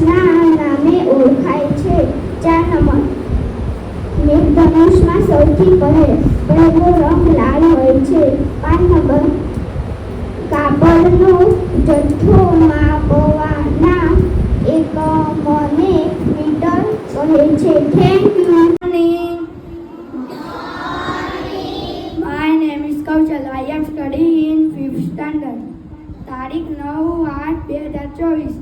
મેઘધનુષના નામે ઓળખાય છે. 4 નંબર, મેઘધનુષમાં સૌથી પહેલો રંગ લાલ હોય છે. 5 નંબર, કાપડનો જથ્થો માપવાના એકમને મીટર કહે છે. Thank you. My name is Kaushal. I am studying in 5th standard. તારીખ 9/8/2024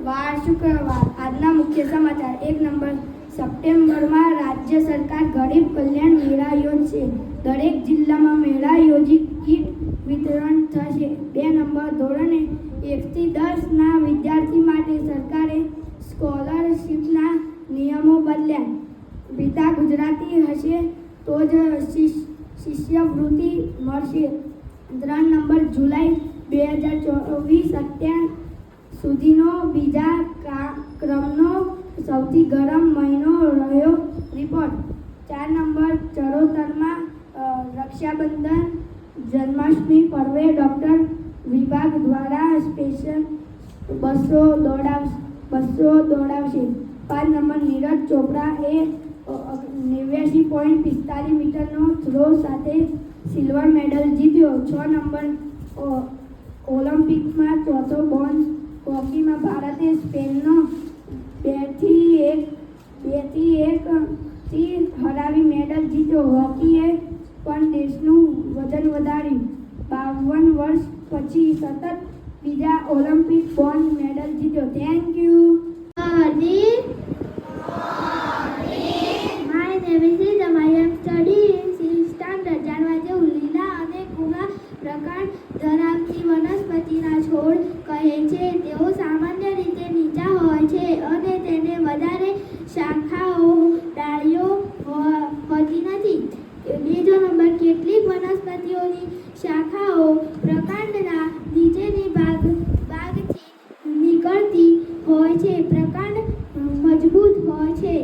વાર શુક્રવાર. આજના મુખ્ય સમાચાર. 1 નંબર, સપ્ટેમ્બરમાં રાજ્ય સરકાર ગરીબ કલ્યાણ મેળા યોજશે. દરેક જિલ્લામાં મેળા યોજી કીટ વિતરણ થશે. 2 નંબર, ધોરણ 1 થી 10 ના વિદ્યાર્થી માટે સરકારે સ્કોલરશીપના નિયમો બદલ્યા. પિતા ગુજરાતી હશે તો જ શિષ્યવૃત્તિ મળશે. 3 નંબર, જુલાઈ 2024 અત્યાર સુધીનો બીજા ક્રમનો સૌથી ગરમ મહિનો રહ્યો. રિપોર્ટ. 4 નંબર, ચરોતરમાં રક્ષાબંધન જન્માષ્ટમી પર્વે ડૉક્ટર વિભાગ દ્વારા સ્પેશિયલ બસો દોડાવશે. 5 નંબર, નીરજ ચોપડાએ 89.45 મીટરનો થ્રો સાથે સિલ્વર મેડલ જીત્યો. 6 નંબર, ઓલિમ્પિકમાં ચોથો બ્રોન્ઝ. હોકીમાં ભારતે સ્પેનનો 2-1થી હરાવી મેડલ જીત્યો. હોકીએ પણ દેશનું વજન વધાર્યું. 52 વર્ષ પછી સતત બીજા ઓલિમ્પિક બ્રોન્ઝ મેડલ જીત્યો. Thank you. My name is Rhythm. I am studying in 6th standard. જાણવા જેવું. લીલા અને ભૂરા પ્રકાંડ ધરાવતી વનસ્પતિના છોડ કહે છે. તેઓ સામાન્ય રીતે નીચા હોય છે અને તેને વધારે શાખાઓ ડાળીઓ હોતી નથી. 2 નંબર, કેટલીક વનસ્પતિઓની શાખાઓ પ્રકાંડના નીચેની ભાગથી નીકળતી હોય છે. પ્રકાંડ મજબૂત હોય છે